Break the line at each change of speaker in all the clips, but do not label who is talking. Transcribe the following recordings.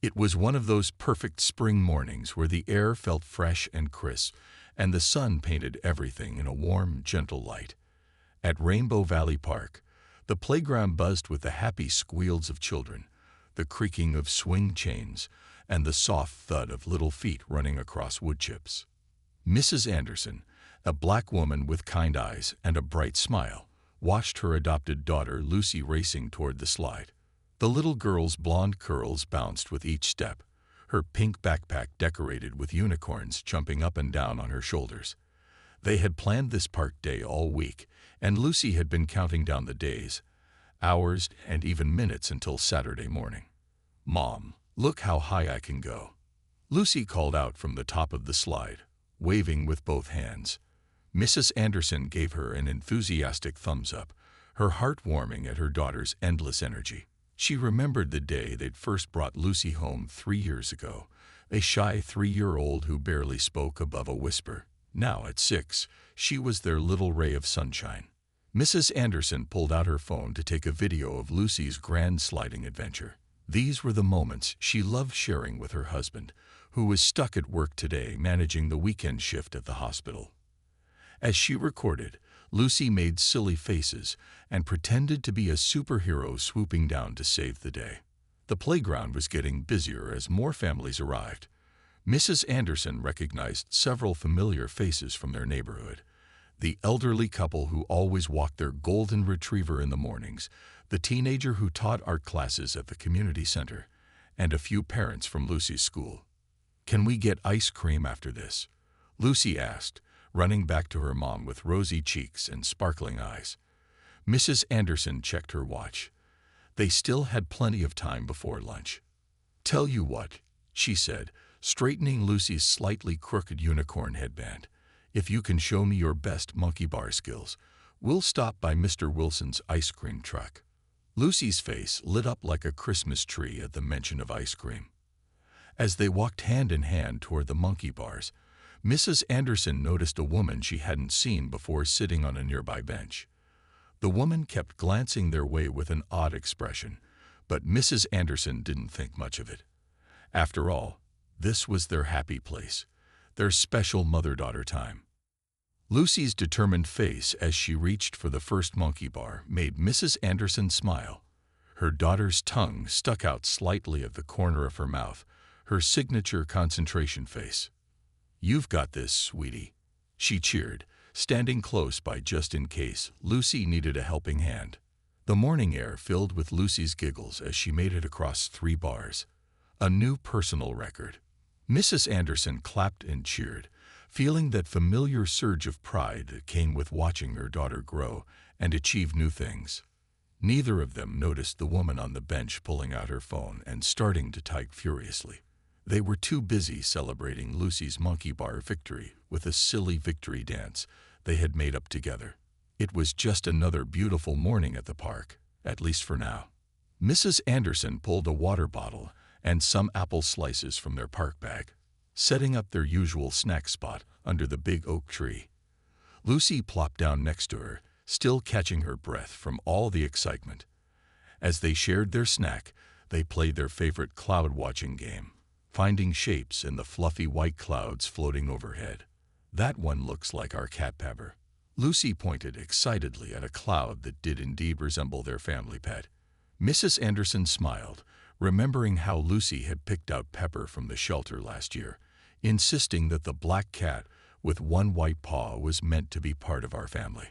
It was one of those perfect spring mornings where the air felt fresh and crisp, and the sun painted everything in a warm, gentle light. At Rainbow Valley Park, the playground buzzed with the happy squeals of children, the creaking of swing chains, and the soft thud of little feet running across wood chips. Mrs. Anderson, a black woman with kind eyes and a bright smile, watched her adopted daughter Lucy racing toward the slide. The little girl's blonde curls bounced with each step, her pink backpack decorated with unicorns jumping up and down on her shoulders. They had planned this park day all week, and Lucy had been counting down the days, hours, and even minutes until Saturday morning. "Mom, look how high I can go," Lucy called out from the top of the slide, waving with both hands. Mrs. Anderson gave her an enthusiastic thumbs up, her heart warming at her daughter's endless energy. She remembered the day they'd first brought Lucy home 3 years ago, a shy 3-year-old who barely spoke above a whisper. Now, at 6, she was their little ray of sunshine. Mrs. Anderson pulled out her phone to take a video of Lucy's grand sliding adventure. These were the moments she loved sharing with her husband, who was stuck at work today managing the weekend shift at the hospital. As she recorded, Lucy made silly faces and pretended to be a superhero swooping down to save the day. The playground was getting busier as more families arrived. Mrs. Anderson recognized several familiar faces from their neighborhood. The elderly couple who always walked their golden retriever in the mornings, the teenager who taught art classes at the community center, and a few parents from Lucy's school. "Can we get ice cream after this?" Lucy asked, running back to her mom with rosy cheeks and sparkling eyes. Mrs. Anderson checked her watch. They still had plenty of time before lunch. "Tell you what," she said, straightening Lucy's slightly crooked unicorn headband. "If you can show me your best monkey bar skills, we'll stop by Mr. Wilson's ice cream truck." Lucy's face lit up like a Christmas tree at the mention of ice cream. As they walked hand in hand toward the monkey bars, Mrs. Anderson noticed a woman she hadn't seen before sitting on a nearby bench. The woman kept glancing their way with an odd expression, but Mrs. Anderson didn't think much of it. After all, this was their happy place, their special mother-daughter time. Lucy's determined face as she reached for the first monkey bar made Mrs. Anderson smile. Her daughter's tongue stuck out slightly at the corner of her mouth, her signature concentration face. "You've got this, sweetie," she cheered, standing close by just in case Lucy needed a helping hand. The morning air filled with Lucy's giggles as she made it across 3 bars. A new personal record. Mrs. Anderson clapped and cheered, feeling that familiar surge of pride that came with watching her daughter grow and achieve new things. Neither of them noticed the woman on the bench pulling out her phone and starting to type furiously. They were too busy celebrating Lucy's monkey bar victory with a silly victory dance they had made up together. It was just another beautiful morning at the park, at least for now. Mrs. Anderson pulled a water bottle and some apple slices from their park bag, setting up their usual snack spot under the big oak tree. Lucy plopped down next to her, still catching her breath from all the excitement. As they shared their snack, they played their favorite cloud-watching game, finding shapes in the fluffy white clouds floating overhead. "That one looks like our cat Pepper." Lucy pointed excitedly at a cloud that did indeed resemble their family pet. Mrs. Anderson smiled, remembering how Lucy had picked out Pepper from the shelter last year, insisting that the black cat with one white paw was meant to be part of our family.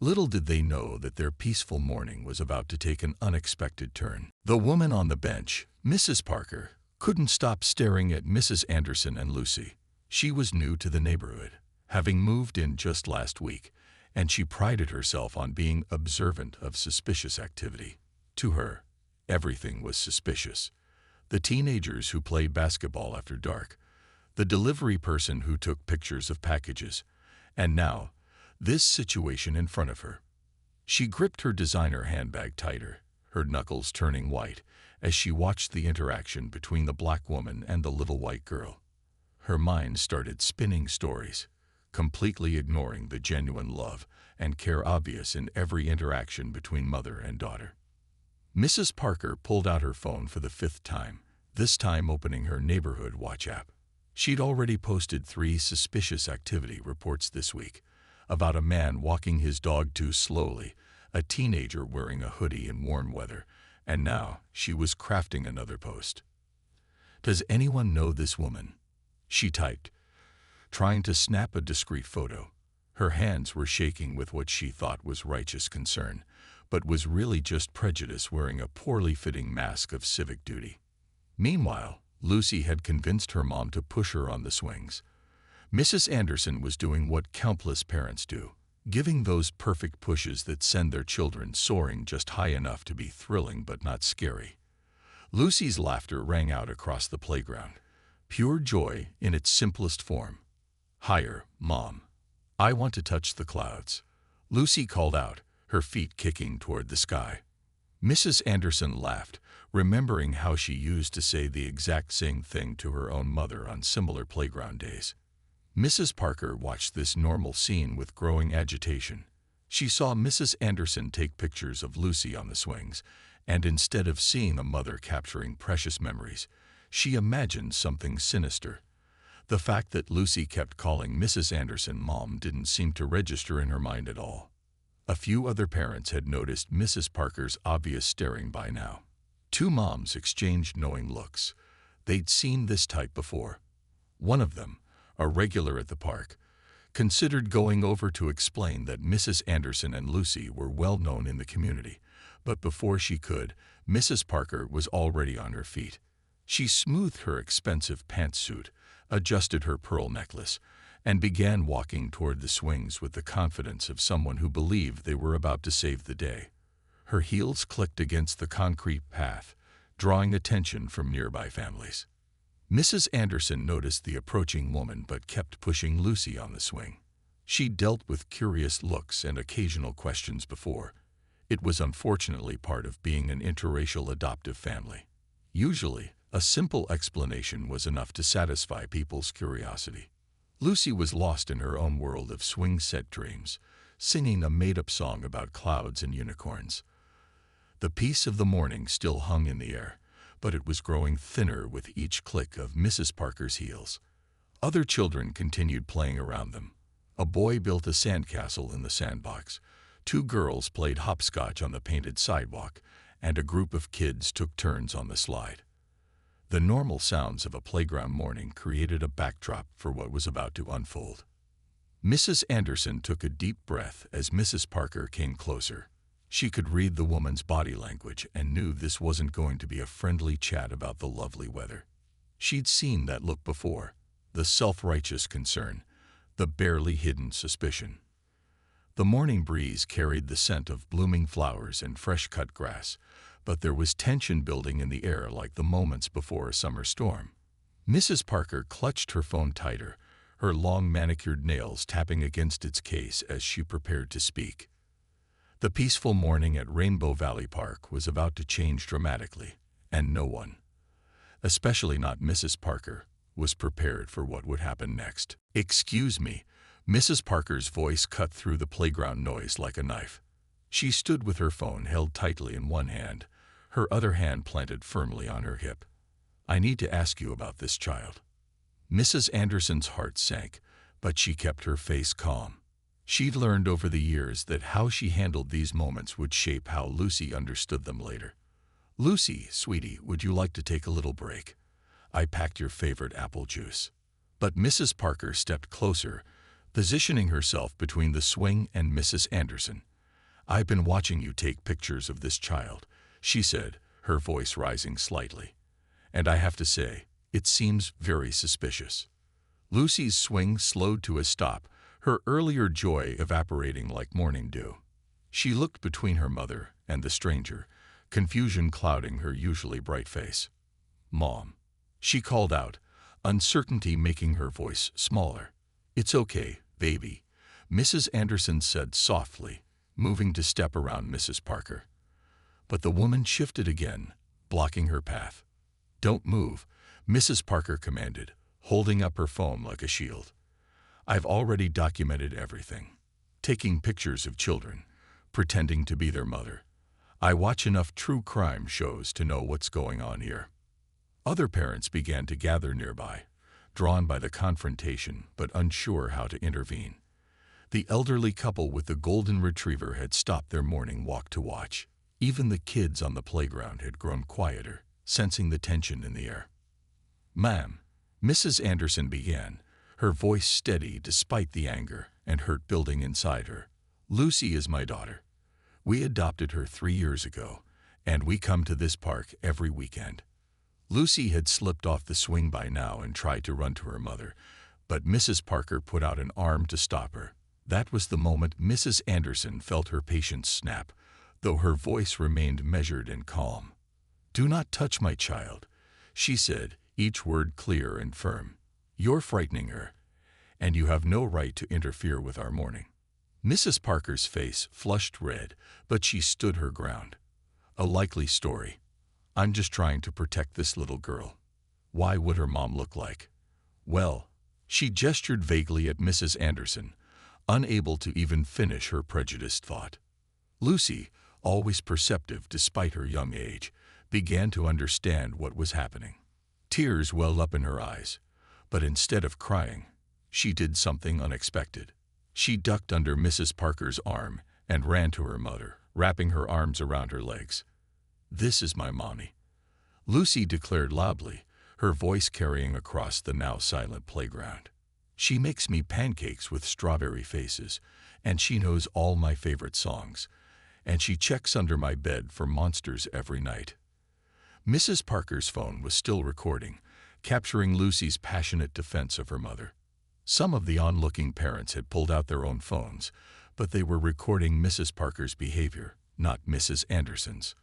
Little did they know that their peaceful morning was about to take an unexpected turn. The woman on the bench, Mrs. Parker, couldn't stop staring at Mrs. Anderson and Lucy. She was new to the neighborhood, having moved in just last week, and she prided herself on being observant of suspicious activity. To her, everything was suspicious. The teenagers who played basketball after dark, the delivery person who took pictures of packages, and now, this situation in front of her. She gripped her designer handbag tighter, her knuckles turning white, as she watched the interaction between the black woman and the little white girl. Her mind started spinning stories, completely ignoring the genuine love and care obvious in every interaction between mother and daughter. Mrs. Parker pulled out her phone for the 5th time, this time opening her neighborhood watch app. She'd already posted 3 suspicious activity reports this week about a man walking his dog too slowly, a teenager wearing a hoodie in warm weather, and now she was crafting another post. "Does anyone know this woman?" she typed, trying to snap a discreet photo. Her hands were shaking with what she thought was righteous concern, but was really just prejudice wearing a poorly fitting mask of civic duty. Meanwhile, Lucy had convinced her mom to push her on the swings. Mrs. Anderson was doing what countless parents do, giving those perfect pushes that send their children soaring just high enough to be thrilling but not scary. Lucy's laughter rang out across the playground, pure joy in its simplest form. "Higher, Mom. I want to touch the clouds," Lucy called out, her feet kicking toward the sky. Mrs. Anderson laughed, remembering how she used to say the exact same thing to her own mother on similar playground days. Mrs. Parker watched this normal scene with growing agitation. She saw Mrs. Anderson take pictures of Lucy on the swings, and instead of seeing a mother capturing precious memories, she imagined something sinister. The fact that Lucy kept calling Mrs. Anderson Mom didn't seem to register in her mind at all. A few other parents had noticed Mrs. Parker's obvious staring by now. 2 moms exchanged knowing looks. They'd seen this type before. One of them, a regular at the park, considered going over to explain that Mrs. Anderson and Lucy were well known in the community, but before she could, Mrs. Parker was already on her feet. She smoothed her expensive pantsuit, adjusted her pearl necklace, and began walking toward the swings with the confidence of someone who believed they were about to save the day. Her heels clicked against the concrete path, drawing attention from nearby families. Mrs. Anderson noticed the approaching woman but kept pushing Lucy on the swing. She dealt with curious looks and occasional questions before. It was unfortunately part of being an interracial adoptive family. Usually, a simple explanation was enough to satisfy people's curiosity. Lucy was lost in her own world of swing-set dreams, singing a made-up song about clouds and unicorns. The peace of the morning still hung in the air, but it was growing thinner with each click of Mrs. Parker's heels. Other children continued playing around them. A boy built a sandcastle in the sandbox. 2 girls played hopscotch on the painted sidewalk, and a group of kids took turns on the slide. The normal sounds of a playground morning created a backdrop for what was about to unfold. Mrs. Anderson took a deep breath as Mrs. Parker came closer. She could read the woman's body language and knew this wasn't going to be a friendly chat about the lovely weather. She'd seen that look before, the self-righteous concern, the barely hidden suspicion. The morning breeze carried the scent of blooming flowers and fresh-cut grass, but there was tension building in the air like the moments before a summer storm. Mrs. Parker clutched her phone tighter, her long manicured nails tapping against its case as she prepared to speak. The peaceful morning at Rainbow Valley Park was about to change dramatically, and no one, especially not Mrs. Parker, was prepared for what would happen next. "Excuse me," Mrs. Parker's voice cut through the playground noise like a knife. She stood with her phone held tightly in one hand, her other hand planted firmly on her hip. "I need to ask you about this child." Mrs. Anderson's heart sank, but she kept her face calm. She'd learned over the years that how she handled these moments would shape how Lucy understood them later. "Lucy, sweetie, would you like to take a little break? I packed your favorite apple juice." But Mrs. Parker stepped closer, positioning herself between the swing and Mrs. Anderson. "I've been watching you take pictures of this child," she said, her voice rising slightly. "And I have to say, it seems very suspicious." Lucy's swing slowed to a stop, her earlier joy evaporating like morning dew. She looked between her mother and the stranger, confusion clouding her usually bright face. "Mom," she called out, uncertainty making her voice smaller. "It's okay, baby," Mrs. Anderson said softly, moving to step around Mrs. Parker. But the woman shifted again, blocking her path. "Don't move," Mrs. Parker commanded, holding up her phone like a shield. "I've already documented everything. Taking pictures of children, pretending to be their mother. I watch enough true crime shows to know what's going on here." Other parents began to gather nearby, drawn by the confrontation but unsure how to intervene. The elderly couple with the golden retriever had stopped their morning walk to watch. Even the kids on the playground had grown quieter, sensing the tension in the air. "Ma'am," Mrs. Anderson began, her voice steady despite the anger and hurt building inside her. "Lucy is my daughter. We adopted her 3 years ago, and we come to this park every weekend." Lucy had slipped off the swing by now and tried to run to her mother, but Mrs. Parker put out an arm to stop her. That was the moment Mrs. Anderson felt her patience snap, though her voice remained measured and calm. "Do not touch my child," she said, each word clear and firm. "You're frightening her, and you have no right to interfere with our morning." Mrs. Parker's face flushed red, but she stood her ground. "A likely story. I'm just trying to protect this little girl. Why would her mom look like?" "Well," she gestured vaguely at Mrs. Anderson, unable to even finish her prejudiced thought. Lucy, always perceptive despite her young age, began to understand what was happening. Tears welled up in her eyes, but instead of crying, she did something unexpected. She ducked under Mrs. Parker's arm and ran to her mother, wrapping her arms around her legs. "This is my mommy," Lucy declared loudly, her voice carrying across the now silent playground. "She makes me pancakes with strawberry faces, and she knows all my favorite songs, and she checks under my bed for monsters every night." Mrs. Parker's phone was still recording, capturing Lucy's passionate defense of her mother. Some of the onlooking parents had pulled out their own phones, but they were recording Mrs. Parker's behavior, not Mrs. Anderson's.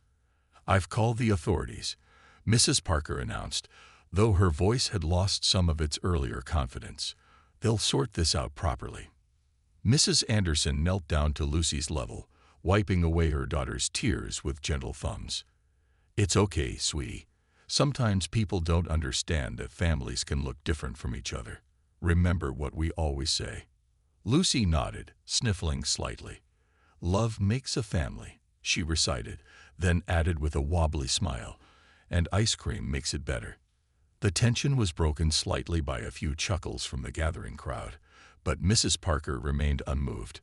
"I've called the authorities," Mrs. Parker announced, though her voice had lost some of its earlier confidence. "They'll sort this out properly." Mrs. Anderson knelt down to Lucy's level, wiping away her daughter's tears with gentle thumbs. "It's okay, sweetie. Sometimes people don't understand that families can look different from each other. Remember what we always say." Lucy nodded, sniffling slightly. "Love makes a family," she recited, then added with a wobbly smile, "and ice cream makes it better." The tension was broken slightly by a few chuckles from the gathering crowd, but Mrs. Parker remained unmoved.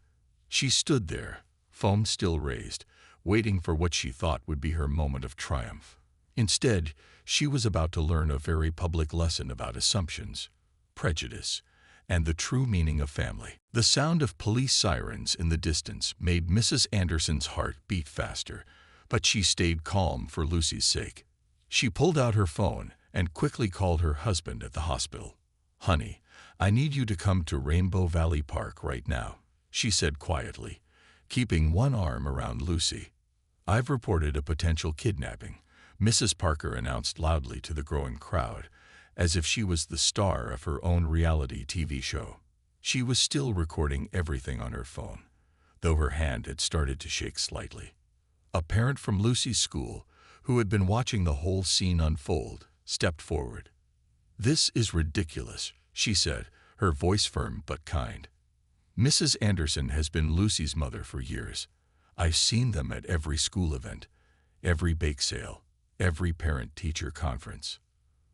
She stood there, foam still raised, waiting for what she thought would be her moment of triumph. Instead, she was about to learn a very public lesson about assumptions, prejudice, and the true meaning of family. The sound of police sirens in the distance made Mrs. Anderson's heart beat faster, but she stayed calm for Lucy's sake. She pulled out her phone and quickly called her husband at the hospital. "Honey, I need you to come to Rainbow Valley Park right now," she said quietly, keeping one arm around Lucy. "I've reported a potential kidnapping," Mrs. Parker announced loudly to the growing crowd, as if she was the star of her own reality TV show. She was still recording everything on her phone, though her hand had started to shake slightly. A parent from Lucy's school, who had been watching the whole scene unfold, stepped forward. "This is ridiculous," she said, her voice firm but kind. "Mrs. Anderson has been Lucy's mother for years. I've seen them at every school event, every bake sale, every parent-teacher conference."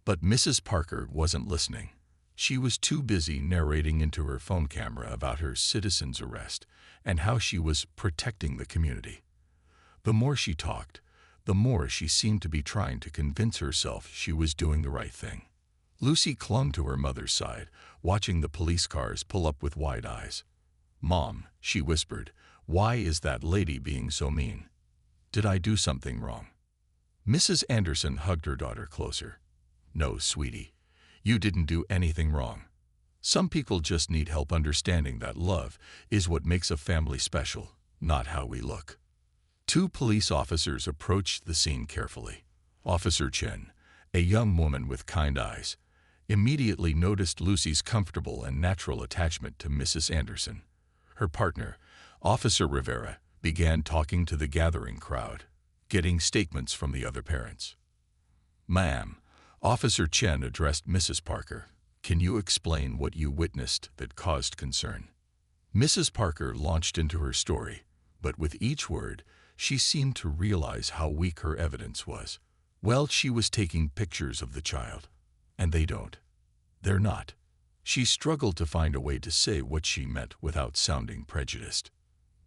But Mrs. Parker wasn't listening. She was too busy narrating into her phone camera about her citizen's arrest and how she was protecting the community. The more she talked, the more she seemed to be trying to convince herself she was doing the right thing. Lucy clung to her mother's side, watching the police cars pull up with wide eyes. "Mom," she whispered, "why is that lady being so mean? Did I do something wrong?" Mrs. Anderson hugged her daughter closer. "No, sweetie, you didn't do anything wrong. Some people just need help understanding that love is what makes a family special, not how we look." Two police officers approached the scene carefully. Officer Chen, a young woman with kind eyes, immediately noticed Lucy's comfortable and natural attachment to Mrs. Anderson. Her partner, Officer Rivera, began talking to the gathering crowd, getting statements from the other parents. "Ma'am," Officer Chen addressed Mrs. Parker, "can you explain what you witnessed that caused concern?" Mrs. Parker launched into her story, but with each word, she seemed to realize how weak her evidence was. Well, she was taking pictures of the child. And they don't. They're not. She struggled to find a way to say what she meant without sounding prejudiced.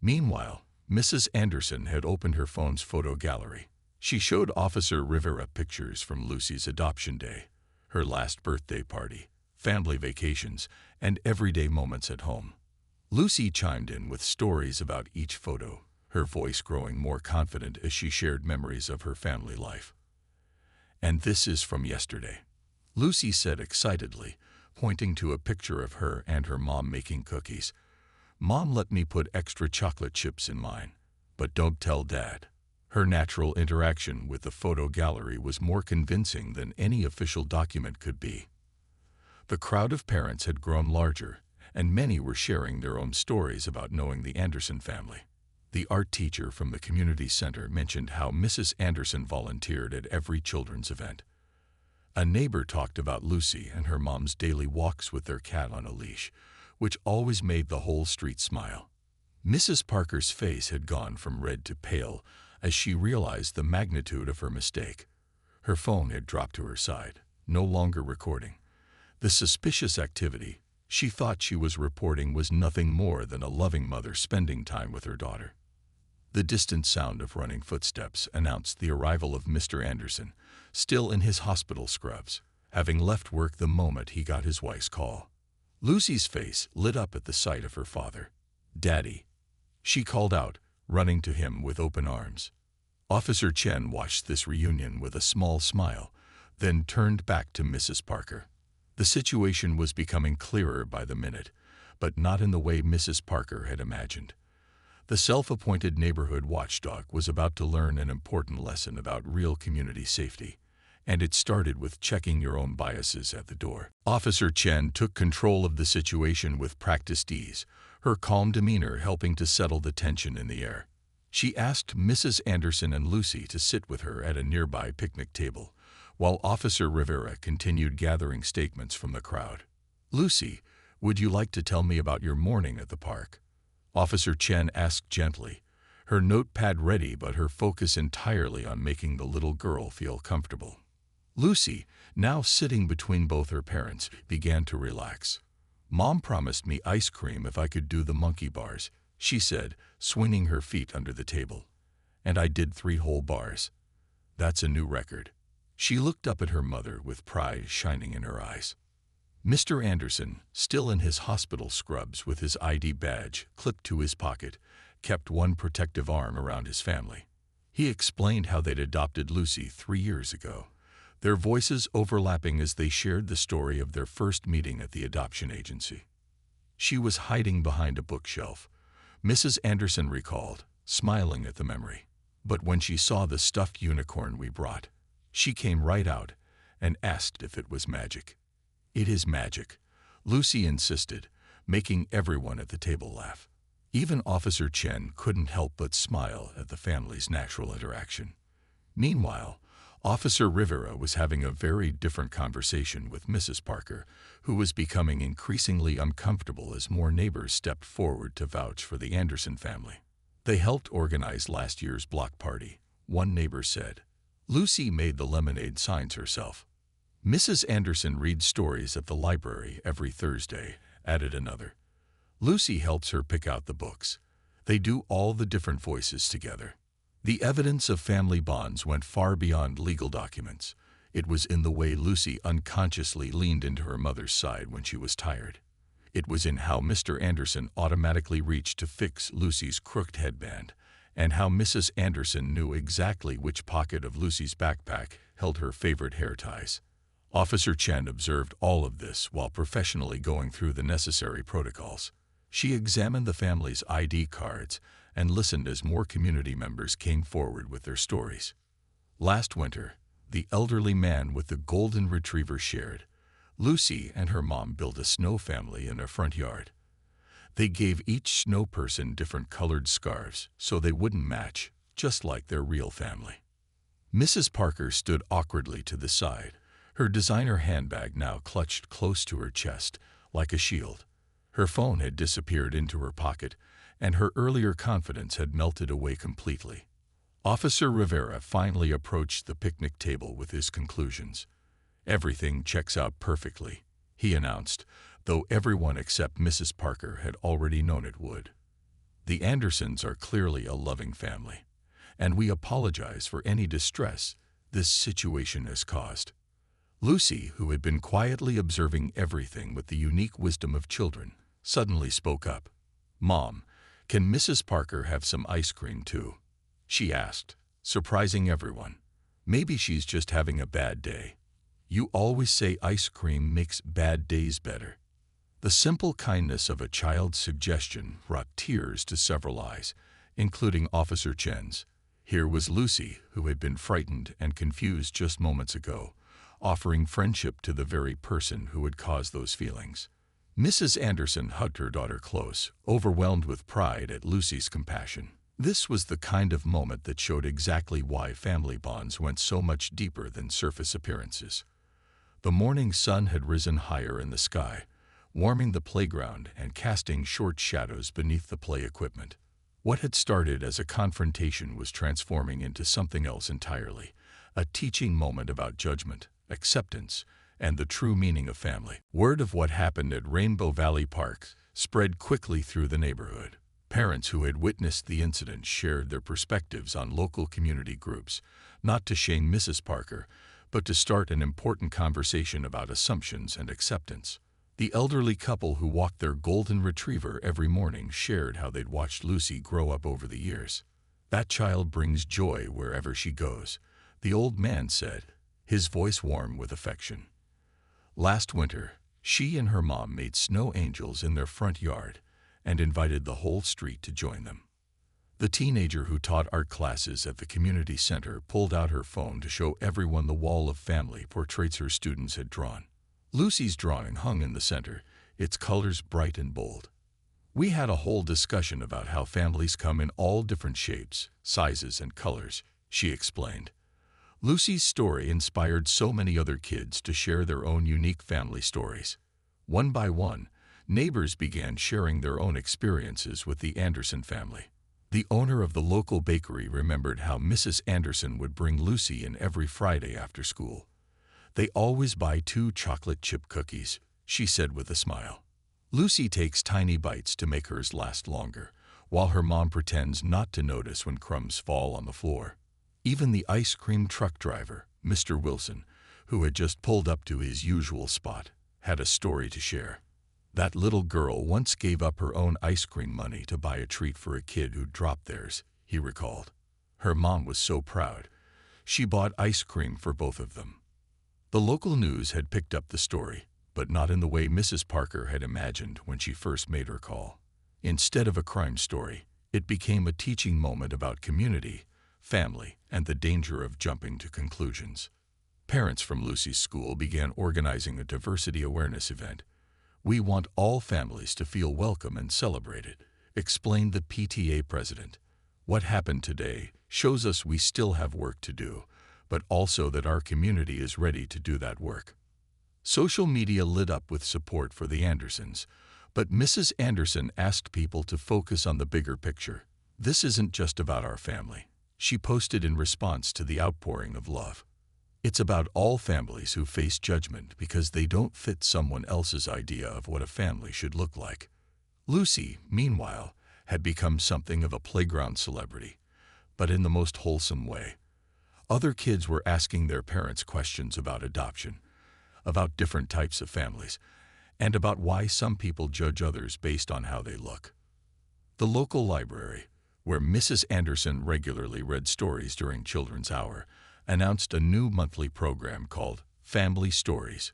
Meanwhile, Mrs. Anderson had opened her phone's photo gallery. She showed Officer Rivera pictures from Lucy's adoption day, her last birthday party, family vacations, and everyday moments at home. Lucy chimed in with stories about each photo, her voice growing more confident as she shared memories of her family life. "And this is from yesterday," Lucy said excitedly, pointing to a picture of her and her mom making cookies. "Mom let me put extra chocolate chips in mine, but don't tell Dad." Her natural interaction with the photo gallery was more convincing than any official document could be. The crowd of parents had grown larger, and many were sharing their own stories about knowing the Anderson family. The art teacher from the community center mentioned how Mrs. Anderson volunteered at every children's event. A neighbor talked about Lucy and her mom's daily walks with their cat on a leash, which always made the whole street smile. Mrs. Parker's face had gone from red to pale as she realized the magnitude of her mistake. Her phone had dropped to her side, no longer recording. The suspicious activity she thought she was reporting was nothing more than a loving mother spending time with her daughter. The distant sound of running footsteps announced the arrival of Mr. Anderson, still in his hospital scrubs, having left work the moment he got his wife's call. Lucy's face lit up at the sight of her father. "Daddy," she called out, running to him with open arms. Officer Chen watched this reunion with a small smile, then turned back to Mrs. Parker. The situation was becoming clearer by the minute, but not in the way Mrs. Parker had imagined. The self-appointed neighborhood watchdog was about to learn an important lesson about real community safety, and it started with checking your own biases at the door. Officer Chen took control of the situation with practiced ease, her calm demeanor helping to settle the tension in the air. She asked Mrs. Anderson and Lucy to sit with her at a nearby picnic table, while Officer Rivera continued gathering statements from the crowd. "Lucy, would you like to tell me about your morning at the park?" Officer Chen asked gently, her notepad ready but her focus entirely on making the little girl feel comfortable. Lucy, now sitting between both her parents, began to relax. "Mom promised me ice cream if I could do the monkey bars," she said, swinging her feet under the table. "And I did 3 whole bars. That's a new record." She looked up at her mother with pride shining in her eyes. Mr. Anderson, still in his hospital scrubs with his ID badge clipped to his pocket, kept one protective arm around his family. He explained how they'd adopted Lucy 3 years ago, their voices overlapping as they shared the story of their first meeting at the adoption agency. "She was hiding behind a bookshelf," Mrs. Anderson recalled, smiling at the memory. "But when she saw the stuffed unicorn we brought, she came right out and asked if it was magic." "It is magic," Lucy insisted, making everyone at the table laugh. Even Officer Chen couldn't help but smile at the family's natural interaction. Meanwhile, Officer Rivera was having a very different conversation with Mrs. Parker, who was becoming increasingly uncomfortable as more neighbors stepped forward to vouch for the Anderson family. "They helped organize last year's block party," one neighbor said. "Lucy made the lemonade signs herself." "Mrs. Anderson reads stories at the library every Thursday," added another. "Lucy helps her pick out the books. They do all the different voices together." The evidence of family bonds went far beyond legal documents. It was in the way Lucy unconsciously leaned into her mother's side when she was tired. It was in how Mr. Anderson automatically reached to fix Lucy's crooked headband, and how Mrs. Anderson knew exactly which pocket of Lucy's backpack held her favorite hair ties. Officer Chen observed all of this while professionally going through the necessary protocols. She examined the family's ID cards and listened as more community members came forward with their stories. Last winter, the elderly man with the golden retriever shared, Lucy and her mom built a snow family in their front yard. They gave each snow person different colored scarves so they wouldn't match, just like their real family. Mrs. Parker stood awkwardly to the side, her designer handbag now clutched close to her chest, like a shield. Her phone had disappeared into her pocket, and her earlier confidence had melted away completely. Officer Rivera finally approached the picnic table with his conclusions. "Everything checks out perfectly," he announced, though everyone except Mrs. Parker had already known it would. "The Andersons are clearly a loving family, and we apologize for any distress this situation has caused." Lucy, who had been quietly observing everything with the unique wisdom of children, suddenly spoke up. "Mom, can Mrs. Parker have some ice cream too?" she asked, surprising everyone. "Maybe she's just having a bad day." "You always say ice cream makes bad days better." The simple kindness of a child's suggestion brought tears to several eyes, including Officer Chen's. Here was Lucy, who had been frightened and confused just moments ago, offering friendship to the very person who had caused those feelings. Mrs. Anderson hugged her daughter close, overwhelmed with pride at Lucy's compassion. This was the kind of moment that showed exactly why family bonds went so much deeper than surface appearances. The morning sun had risen higher in the sky, warming the playground and casting short shadows beneath the play equipment. What had started as a confrontation was transforming into something else entirely, a teaching moment about judgment, acceptance, and the true meaning of family. Word of what happened at Rainbow Valley Park spread quickly through the neighborhood. Parents who had witnessed the incident shared their perspectives on local community groups, not to shame Mrs. Parker, but to start an important conversation about assumptions and acceptance. The elderly couple who walked their golden retriever every morning shared how they'd watched Lucy grow up over the years. "That child brings joy wherever she goes," the old man said, his voice warm with affection. Last winter, she and her mom made snow angels in their front yard and invited the whole street to join them. The teenager who taught art classes at the community center pulled out her phone to show everyone the wall of family portraits her students had drawn. Lucy's drawing hung in the center, its colors bright and bold. "We had a whole discussion about how families come in all different shapes, sizes, and colors," she explained. Lucy's story inspired so many other kids to share their own unique family stories. One by one, neighbors began sharing their own experiences with the Anderson family. The owner of the local bakery remembered how Mrs. Anderson would bring Lucy in every Friday after school. "They always buy 2 chocolate chip cookies," she said with a smile. Lucy takes tiny bites to make hers last longer, while her mom pretends not to notice when crumbs fall on the floor. Even the ice cream truck driver, Mr. Wilson, who had just pulled up to his usual spot, had a story to share. "That little girl once gave up her own ice cream money to buy a treat for a kid who dropped theirs," he recalled. "Her mom was so proud. She bought ice cream for both of them." The local news had picked up the story, but not in the way Mrs. Parker had imagined when she first made her call. Instead of a crime story, it became a teaching moment about community, family, and the danger of jumping to conclusions. Parents from Lucy's school began organizing a diversity awareness event. "We want all families to feel welcome and celebrated," explained the PTA president. "What happened today shows us we still have work to do, but also that our community is ready to do that work." Social media lit up with support for the Andersons, but Mrs. Anderson asked people to focus on the bigger picture. "This isn't just about our family," she posted in response to the outpouring of love. "It's about all families who face judgment because they don't fit someone else's idea of what a family should look like." Lucy, meanwhile, had become something of a playground celebrity, but in the most wholesome way. Other kids were asking their parents questions about adoption, about different types of families, and about why some people judge others based on how they look. The local library, where Mrs. Anderson regularly read stories during Children's Hour, announced a new monthly program called Family Stories,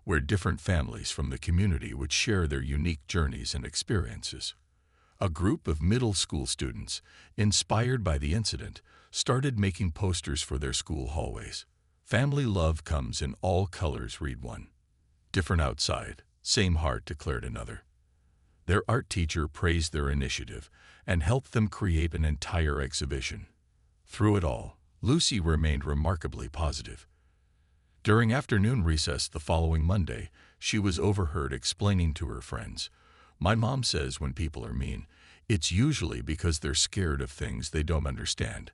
where different families from the community would share their unique journeys and experiences. A group of middle school students, inspired by the incident, started making posters for their school hallways. "Family love comes in all colors," read one. "Different outside, same heart," declared another. Their art teacher praised their initiative and helped them create an entire exhibition. Through it all, Lucy remained remarkably positive. During afternoon recess the following Monday, she was overheard explaining to her friends, "My mom says when people are mean, it's usually because they're scared of things they don't understand.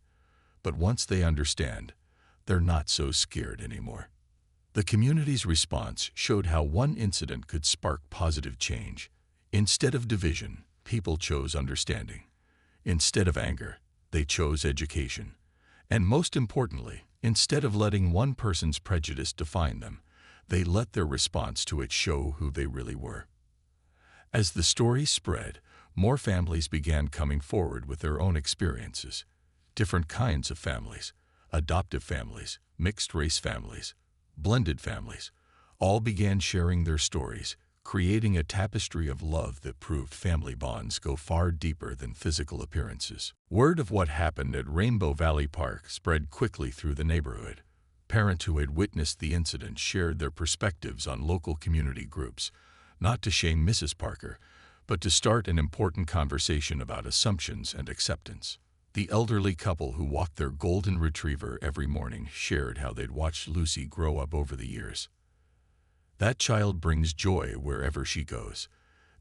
But once they understand, they're not so scared anymore. The community's response showed how one incident could spark positive change. Instead of division, people chose understanding. Instead of anger, they chose education. And most importantly, instead of letting one person's prejudice define them, they let their response to it show who they really were. As the story spread, more families began coming forward with their own experiences. Different kinds of families, adoptive families, mixed-race families, blended families, all began sharing their stories, creating a tapestry of love that proved family bonds go far deeper than physical appearances. Word of what happened at Rainbow Valley Park spread quickly through the neighborhood. Parents who had witnessed the incident shared their perspectives on local community groups, not to shame Mrs. Parker, but to start an important conversation about assumptions and acceptance. The elderly couple who walked their golden retriever every morning shared how they'd watched Lucy grow up over the years. "That child brings joy wherever she goes,"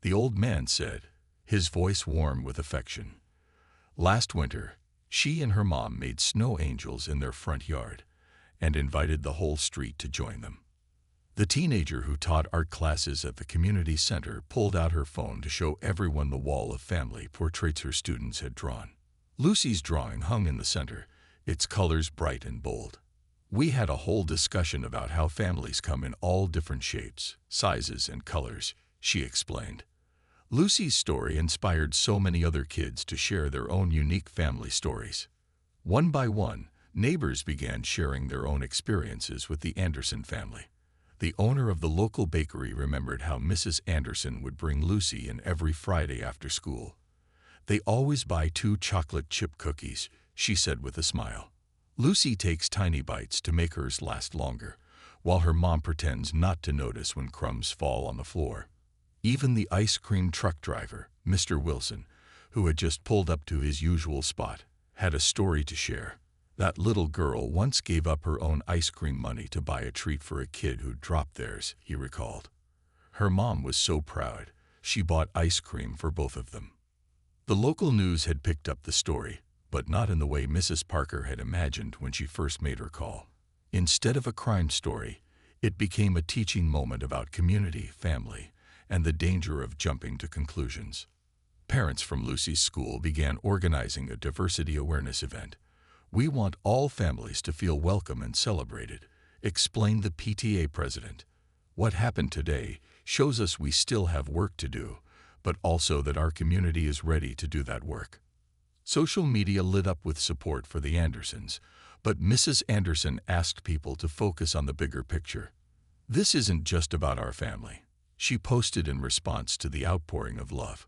the old man said, his voice warm with affection. Last winter, she and her mom made snow angels in their front yard and invited the whole street to join them. The teenager who taught art classes at the community center pulled out her phone to show everyone the wall of family portraits her students had drawn. Lucy's drawing hung in the center, its colors bright and bold. "We had a whole discussion about how families come in all different shapes, sizes, and colors," she explained. Lucy's story inspired so many other kids to share their own unique family stories. One by one, neighbors began sharing their own experiences with the Anderson family. The owner of the local bakery remembered how Mrs. Anderson would bring Lucy in every Friday after school. "They always buy 2 chocolate chip cookies," she said with a smile. "Lucy takes tiny bites to make hers last longer, while her mom pretends not to notice when crumbs fall on the floor." Even the ice cream truck driver, Mr. Wilson, who had just pulled up to his usual spot, had a story to share. "That little girl once gave up her own ice cream money to buy a treat for a kid who dropped theirs," he recalled. "Her mom was so proud, she bought ice cream for both of them." The local news had picked up the story, but not in the way Mrs. Parker had imagined when she first made her call. Instead of a crime story, it became a teaching moment about community, family, and the danger of jumping to conclusions. Parents from Lucy's school began organizing a diversity awareness event. "We want all families to feel welcome and celebrated," explained the PTA president. "What happened today shows us we still have work to do, but also that our community is ready to do that work." Social media lit up with support for the Andersons, but Mrs. Anderson asked people to focus on the bigger picture. "This isn't just about our family," she posted in response to the outpouring of love.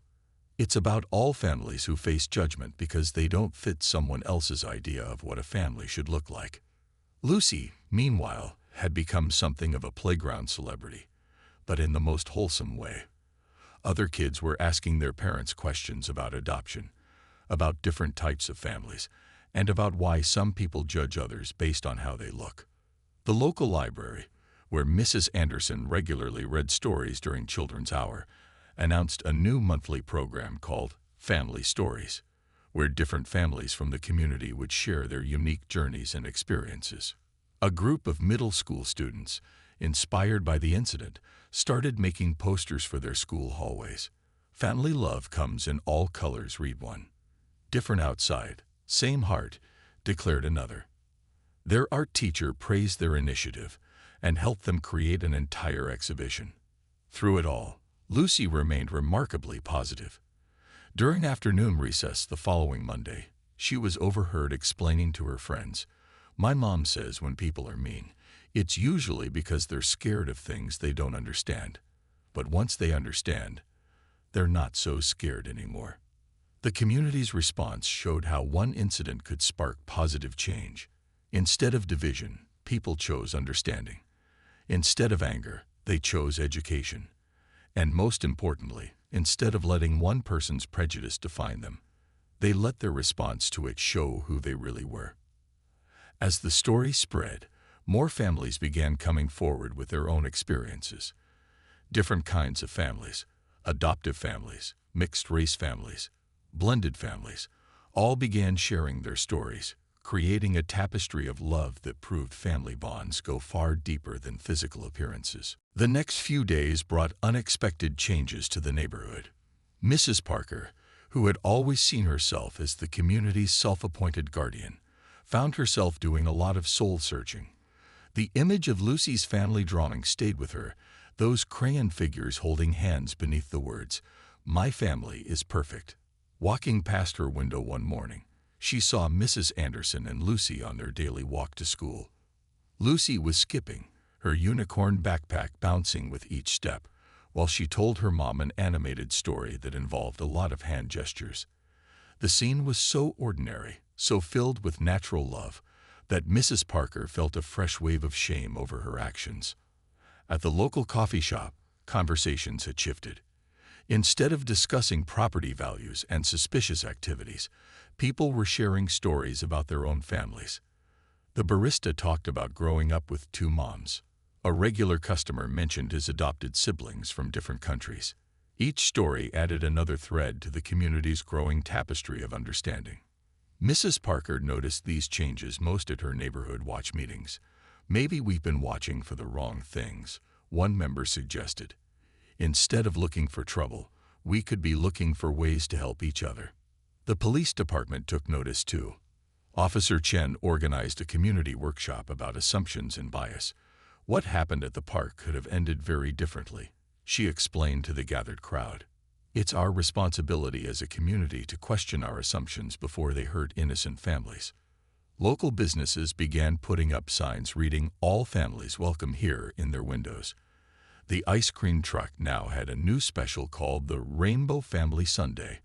"It's about all families who face judgment because they don't fit someone else's idea of what a family should look like." Lucy, meanwhile, had become something of a playground celebrity, but in the most wholesome way. Other kids were asking their parents questions about adoption, about different types of families, and about why some people judge others based on how they look. The local library, where Mrs. Anderson regularly read stories during Children's Hour, announced a new monthly program called Family Stories, where different families from the community would share their unique journeys and experiences. A group of middle school students, inspired by the incident, started making posters for their school hallways. "Family love comes in all colors," read one. "Different outside, same heart," declared another. Their art teacher praised their initiative and helped them create an entire exhibition. Through it all, Lucy remained remarkably positive. During afternoon recess the following Monday, she was overheard explaining to her friends, "My mom says when people are mean, it's usually because they're scared of things they don't understand. But once they understand, they're not so scared anymore." The community's response showed how one incident could spark positive change. Instead of division, people chose understanding. Instead of anger, they chose education. And most importantly, instead of letting one person's prejudice define them, they let their response to it show who they really were. As the story spread, more families began coming forward with their own experiences. Different kinds of families, adoptive families, mixed-race families, blended families, all began sharing their stories, creating a tapestry of love that proved family bonds go far deeper than physical appearances. The next few days brought unexpected changes to the neighborhood. Mrs. Parker, who had always seen herself as the community's self-appointed guardian, found herself doing a lot of soul-searching. The image of Lucy's family drawing stayed with her, those crayon figures holding hands beneath the words, "My family is perfect." Walking past her window one morning, she saw Mrs. Anderson and Lucy on their daily walk to school. Lucy was skipping, her unicorn backpack bouncing with each step, while she told her mom an animated story that involved a lot of hand gestures. The scene was so ordinary, so filled with natural love, that Mrs. Parker felt a fresh wave of shame over her actions. At the local coffee shop, conversations had shifted. Instead of discussing property values and suspicious activities, people were sharing stories about their own families. The barista talked about growing up with two moms. A regular customer mentioned his adopted siblings from different countries. Each story added another thread to the community's growing tapestry of understanding. Mrs. Parker noticed these changes most at her neighborhood watch meetings. "Maybe we've been watching for the wrong things," one member suggested. "Instead of looking for trouble, we could be looking for ways to help each other." The police department took notice too. Officer Chen organized a community workshop about assumptions and bias. What happened at the park could have ended very differently, she explained to the gathered crowd. "It's our responsibility as a community to question our assumptions before they hurt innocent families." Local businesses began putting up signs reading "All families welcome here" in their windows. The ice cream truck now had a new special called the Rainbow Family Sundae,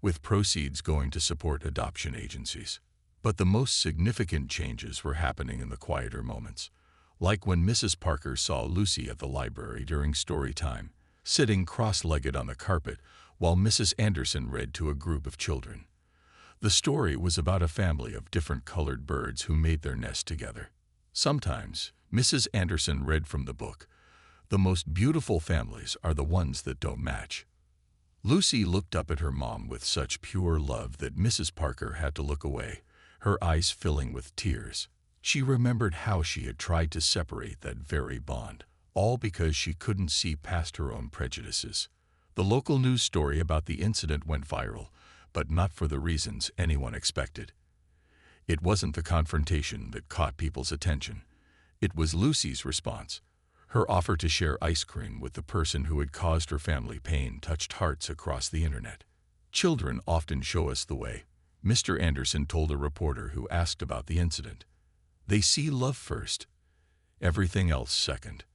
with proceeds going to support adoption agencies. But the most significant changes were happening in the quieter moments, like when Mrs. Parker saw Lucy at the library during story time, sitting cross-legged on the carpet while Mrs. Anderson read to a group of children. The story was about a family of different colored birds who made their nest together. Sometimes, Mrs. Anderson read from the book, "The most beautiful families are the ones that don't match." Lucy looked up at her mom with such pure love that Mrs. Parker had to look away, her eyes filling with tears. She remembered how she had tried to separate that very bond, all because she couldn't see past her own prejudices. The local news story about the incident went viral, but not for the reasons anyone expected. It wasn't the confrontation that caught people's attention. It was Lucy's response. Her offer to share ice cream with the person who had caused her family pain touched hearts across the internet. "Children often show us the way," Mr. Anderson told a reporter who asked about the incident. "They see love first, everything else second.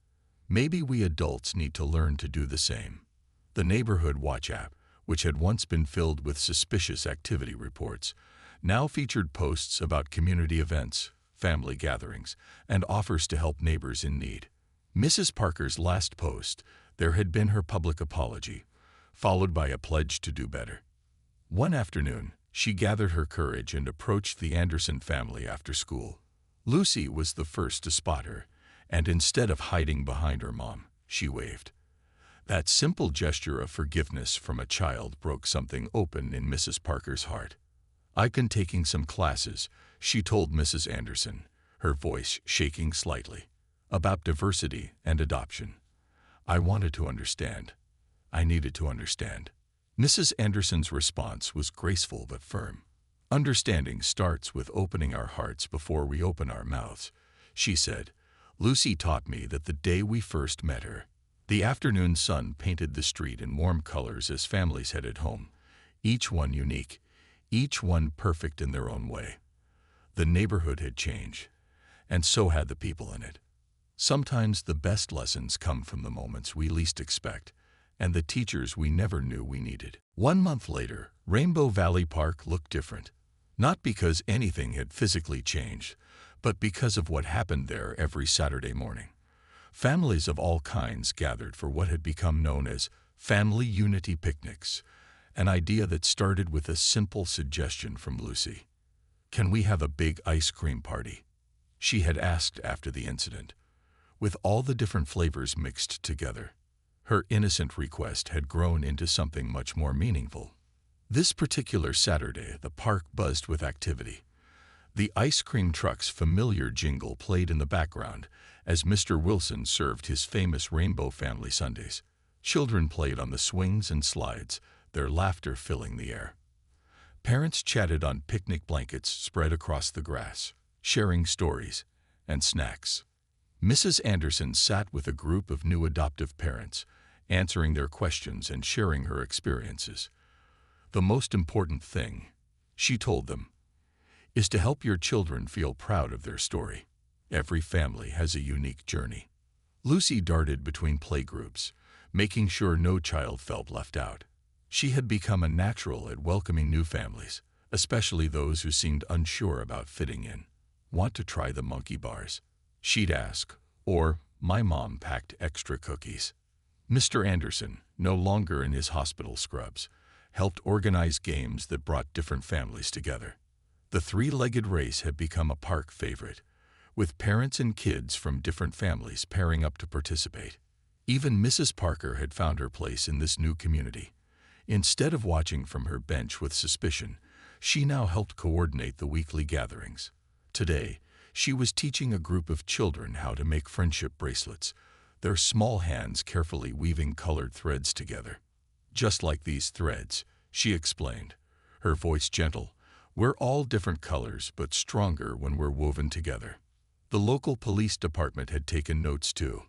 Maybe we adults need to learn to do the same." The Neighborhood Watch app, which had once been filled with suspicious activity reports, now featured posts about community events, family gatherings, and offers to help neighbors in need. Mrs. Parker's last post, there had been her public apology, followed by a pledge to do better. One afternoon, she gathered her courage and approached the Anderson family after school. Lucy was the first to spot her, and instead of hiding behind her mom, she waved. That simple gesture of forgiveness from a child broke something open in Mrs. Parker's heart. "I've been taking some classes," she told Mrs. Anderson, her voice shaking slightly, "about diversity and adoption. I wanted to understand. I needed to understand." Mrs. Anderson's response was graceful but firm. "Understanding starts with opening our hearts before we open our mouths," she said. "Lucy taught me that the day we first met her." The afternoon sun painted the street in warm colors as families headed home, each one unique, each one perfect in their own way. The neighborhood had changed, and so had the people in it. Sometimes the best lessons come from the moments we least expect, and the teachers we never knew we needed. 1 month later, Rainbow Valley Park looked different. Not because anything had physically changed, but because of what happened there every Saturday morning. Families of all kinds gathered for what had become known as family unity picnics, an idea that started with a simple suggestion from Lucy. "Can we have a big ice cream party?" she had asked after the incident, with all the different flavors mixed together. Her innocent request had grown into something much more meaningful. This particular Saturday, the park buzzed with activity. The ice cream truck's familiar jingle played in the background as Mr. Wilson served his famous Rainbow Family sundaes. Children played on the swings and slides, their laughter filling the air. Parents chatted on picnic blankets spread across the grass, sharing stories and snacks. Mrs. Anderson sat with a group of new adoptive parents, answering their questions and sharing her experiences. The most important thing, she told them, is to help your children feel proud of their story. Every family has a unique journey. Lucy darted between playgroups, making sure no child felt left out. She had become a natural at welcoming new families, especially those who seemed unsure about fitting in. "Want to try the monkey bars?" she'd ask, or "My mom packed extra cookies." Mr. Anderson, no longer in his hospital scrubs, helped organize games that brought different families together. The three-legged race had become a park favorite, with parents and kids from different families pairing up to participate. Even Mrs. Parker had found her place in this new community. Instead of watching from her bench with suspicion, she now helped coordinate the weekly gatherings. Today, she was teaching a group of children how to make friendship bracelets, their small hands carefully weaving colored threads together. "Just like these threads," she explained, her voice gentle, "we're all different colors but stronger when we're woven together." The local police department had taken notes too.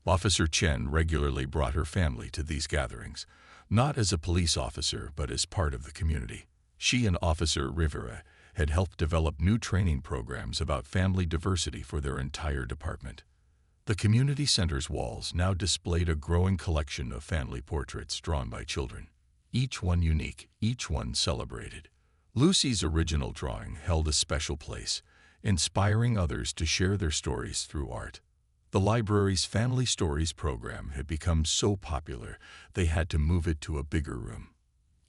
Officer Chen regularly brought her family to these gatherings, not as a police officer but as part of the community. She and Officer Rivera had helped develop new training programs about family diversity for their entire department. The community center's walls now displayed a growing collection of family portraits drawn by children. Each one unique, each one celebrated. Lucy's original drawing held a special place, inspiring others to share their stories through art. The library's Family Stories program had become so popular they had to move it to a bigger room.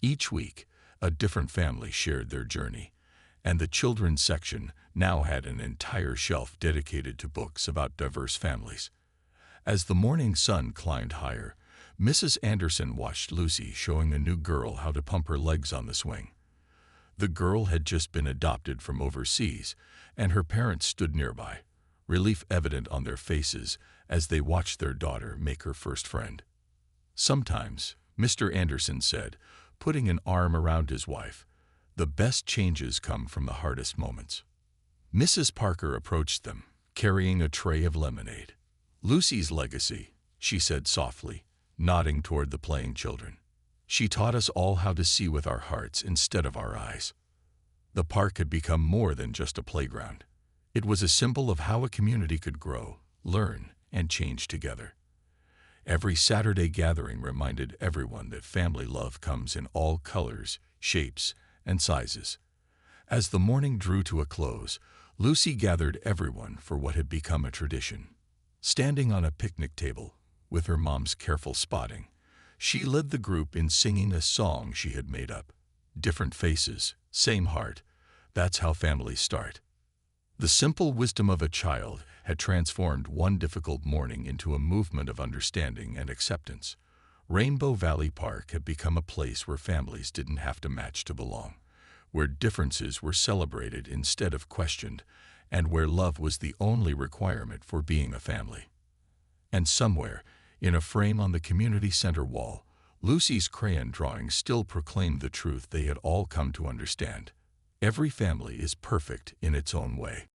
Each week, a different family shared their journey, and the children's section now had an entire shelf dedicated to books about diverse families. As the morning sun climbed higher, Mrs. Anderson watched Lucy showing a new girl how to pump her legs on the swing. The girl had just been adopted from overseas, and her parents stood nearby, relief evident on their faces as they watched their daughter make her first friend. "Sometimes," Mr. Anderson said, putting an arm around his wife, "the best changes come from the hardest moments." Mrs. Parker approached them, carrying a tray of lemonade. "Lucy's legacy," she said softly, nodding toward the playing children. "She taught us all how to see with our hearts instead of our eyes." The park had become more than just a playground. It was a symbol of how a community could grow, learn, and change together. Every Saturday gathering reminded everyone that family love comes in all colors, shapes, and sizes. As the morning drew to a close, Lucy gathered everyone for what had become a tradition. Standing on a picnic table, with her mom's careful spotting, she led the group in singing a song she had made up. "Different faces, same heart, that's how families start." The simple wisdom of a child had transformed one difficult morning into a movement of understanding and acceptance. Rainbow Valley Park had become a place where families didn't have to match to belong, where differences were celebrated instead of questioned, and where love was the only requirement for being a family. And somewhere, in a frame on the community center wall, Lucy's crayon drawing still proclaimed the truth they had all come to understand. Every family is perfect in its own way.